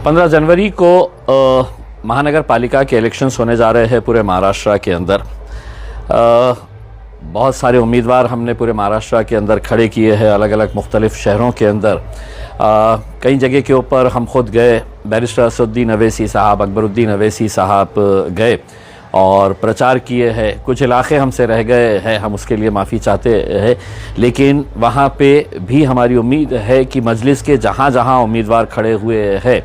15 जनवरी को महानगर पालिका के इलेक्शंस होने जा रहे हैं पूरे महाराष्ट्र के अंदर। बहुत सारे उम्मीदवार हमने पूरे महाराष्ट्र के अंदर खड़े किए हैं, अलग अलग मुख्तलिफ शहरों के अंदर। कई जगह के ऊपर हम खुद गए, बैरिस्टर असदुद्दीन अवैसी साहब, अकबरुद्दीन अवैसी साहब गए और प्रचार किए हैं। कुछ इलाके हमसे रह गए हैं, हम उसके लिए माफ़ी चाहते हैं, लेकिन वहाँ पे भी हमारी उम्मीद है कि मजलिस के जहाँ जहाँ उम्मीदवार खड़े हुए हैं,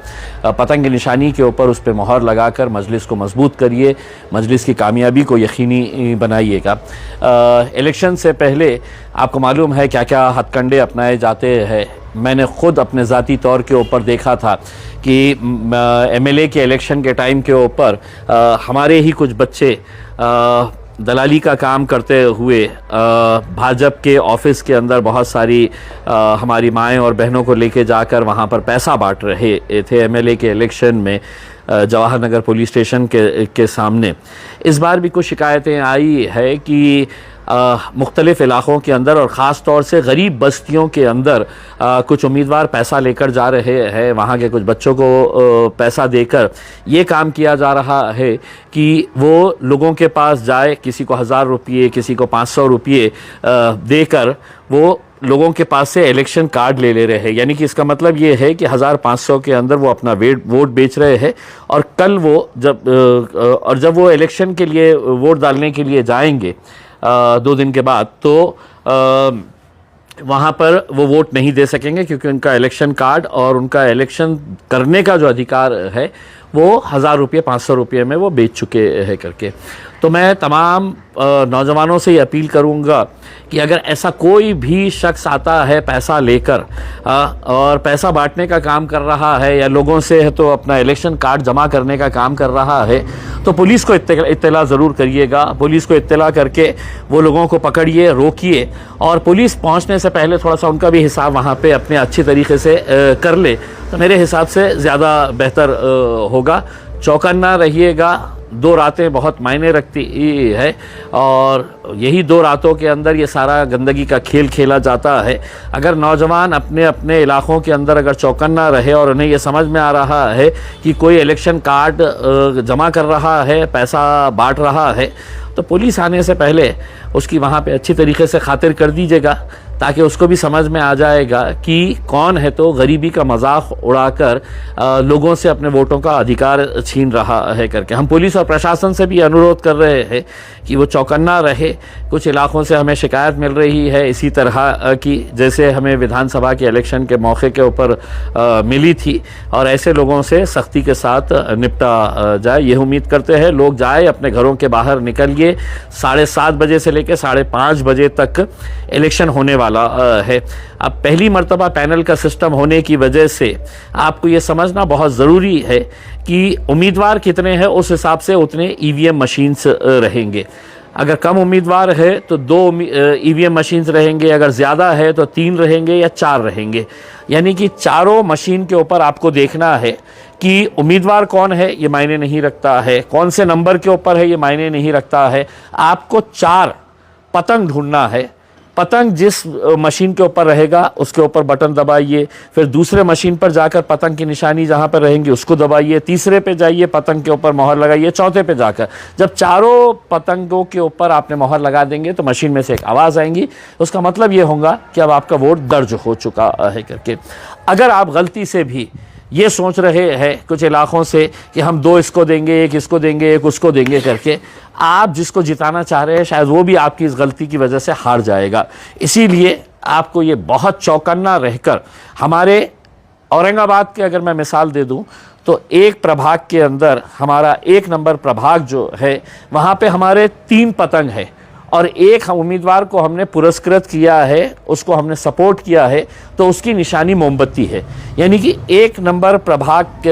पतंग की निशानी के ऊपर उस पर मोहर लगाकर मजलिस को मजबूत करिए, मजलिस की कामयाबी को यकीनी बनाइएगा। इलेक्शन से पहले आपको मालूम है क्या क्या हथकंडे अपनाए जाते हैं। मैंने ख़ुद अपने ज़ाती तौर के ऊपर देखा था कि एमएलए के इलेक्शन के टाइम के ऊपर हमारे ही कुछ बच्चे दलाली का काम करते हुए भाजपा के ऑफिस के अंदर बहुत सारी हमारी माएँ और बहनों को लेके जाकर वहाँ पर पैसा बांट रहे थे एमएलए के इलेक्शन में जवाहर नगर पुलिस स्टेशन के सामने। इस बार भी कुछ शिकायतें आई है कि मुख्तलिफ़ इलाक़ों के अंदर और ख़ास तौर से गरीब बस्तियों के अंदर कुछ उम्मीदवार पैसा लेकर जा रहे हैं। वहाँ के कुछ बच्चों को पैसा देकर ये काम किया जा रहा है कि वो लोगों के पास जाए, किसी को 1000 रुपये, किसी को 500 रुपये देकर वो लोगों के पास से इलेक्शन कार्ड ले रहे हैं। यानी कि इसका मतलब ये है कि 1500 के अंदर वो अपना वोट बेच रहे हैं और कल वो जब वो इलेक्शन के लिए वोट डालने के लिए जाएंगे 2 दिन के बाद, तो वहाँ पर वो वोट नहीं दे सकेंगे, क्योंकि उनका इलेक्शन कार्ड और उनका इलेक्शन करने का जो अधिकार है वो 1000 रुपये 500 रुपये में वो बेच चुके हैं करके। तो मैं तमाम नौजवानों से ये अपील करूँगा कि अगर ऐसा कोई भी शख्स आता है पैसा लेकर और पैसा बांटने का काम कर रहा है या लोगों से है तो अपना इलेक्शन कार्ड जमा करने का काम कर रहा है, तो पुलिस को इत्तला ज़रूर करिएगा। पुलिस को इत्तला करके वो लोगों को पकड़िए, रोकिए और पुलिस पहुंचने से पहले थोड़ा सा उनका भी हिसाब वहाँ पे अपने अच्छी तरीके से कर ले, तो मेरे हिसाब से ज़्यादा बेहतर होगा। चौकन्ना रहिएगा। 2 रातें बहुत मायने रखती है और यही 2 रातों के अंदर ये सारा गंदगी का खेल खेला जाता है। अगर नौजवान अपने अपने इलाक़ों के अंदर अगर चौकन्ना रहे और उन्हें ये समझ में आ रहा है कि कोई इलेक्शन कार्ड जमा कर रहा है, पैसा बांट रहा है, तो पुलिस आने से पहले उसकी वहाँ पे अच्छी तरीके से खातिर कर दीजिएगा, ताकि उसको भी समझ में आ जाएगा कि कौन है तो गरीबी का मजाक उड़ाकर लोगों से अपने वोटों का अधिकार छीन रहा है करके। हम पुलिस और प्रशासन से भी अनुरोध कर रहे हैं कि वो चौकन्ना रहे। कुछ इलाक़ों से हमें शिकायत मिल रही है इसी तरह की, जैसे हमें विधानसभा के इलेक्शन के मौके के ऊपर मिली थी, और ऐसे लोगों से सख्ती के साथ निपटा जाए। ये उम्मीद करते हैं लोग जाए, अपने घरों के बाहर निकलिए। 7:30 बजे से लेकर 5:30 बजे तक इलेक्शन होने वाला है। अब पहली मर्तबा पैनल का सिस्टम होने की वजह से आपको ये समझना बहुत ज़रूरी है कि उम्मीदवार कितने हैं, उस हिसाब से उतने ईवीएम मशीन्स रहेंगे। अगर कम उम्मीदवार है तो 2 ईवीएम मशीन्स रहेंगे, अगर ज़्यादा है तो 3 रहेंगे या 4 रहेंगे। यानी कि चारों मशीन के ऊपर आपको देखना है कि उम्मीदवार कौन है ये मायने नहीं रखता है, कौन से नंबर के ऊपर है ये मायने नहीं रखता है। आपको 4 पतंग ढूंढना है। पतंग जिस मशीन के ऊपर रहेगा उसके ऊपर बटन दबाइए, फिर दूसरे मशीन पर जाकर पतंग की निशानी जहां पर रहेंगी उसको दबाइए, तीसरे पे जाइए, पतंग के ऊपर मोहर लगाइए, चौथे पे जाकर जब चारों पतंगों के ऊपर आपने मोहर लगा देंगे तो मशीन में से एक आवाज़ आएंगी। उसका मतलब ये होगा कि अब आपका वोट दर्ज हो चुका है करके। अगर आप गलती से भी ये सोच रहे हैं कुछ इलाक़ों से कि हम 2 इसको देंगे, 1 इसको देंगे, 1 उसको देंगे करके, आप जिसको जिताना चाह रहे हैं शायद वो भी आपकी इस गलती की वजह से हार जाएगा। इसीलिए आपको ये बहुत चौकन्ना रहकर, हमारे औरंगाबाद के अगर मैं मिसाल दे दूं तो एक प्रभाग के अंदर हमारा 1 नंबर प्रभाग जो है वहाँ पे हमारे 3 पतंग है और एक उम्मीदवार को हमने पुरस्कृत किया है, उसको हमने सपोर्ट किया है, तो उसकी निशानी मोमबत्ती है। यानी कि 1 नंबर प्रभाग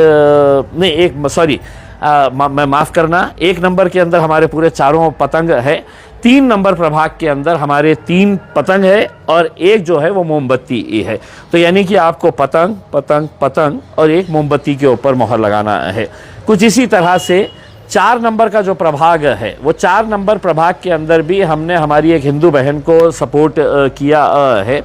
मैं माफ़ करना, 1 नंबर के अंदर हमारे पूरे 4 पतंग है, 3 नंबर प्रभाग के अंदर हमारे 3 पतंग है और 1 जो है वो मोमबत्ती है। तो यानी कि आपको पतंग पतंग पतंग और 1 मोमबत्ती के ऊपर मोहर लगाना है। कुछ इसी तरह से 4 नंबर का जो प्रभाग है, वो 4 नंबर प्रभाग के अंदर भी हमने हमारी एक हिंदू बहन को सपोर्ट किया है,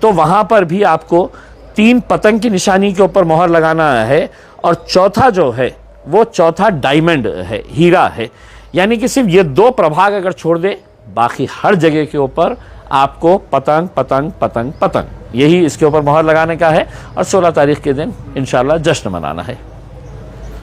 तो वहाँ पर भी आपको 3 पतंग की निशानी के ऊपर मोहर लगाना है और चौथा जो है वो चौथा डायमंड है, हीरा है। यानी कि सिर्फ ये 2 प्रभाग अगर छोड़ दे, बाकी हर जगह के ऊपर आपको पतंग पतंग पतंग पतंग, यही इसके ऊपर मोहर लगाने का है और 16 तारीख के दिन इंशाल्लाह जश्न मनाना है।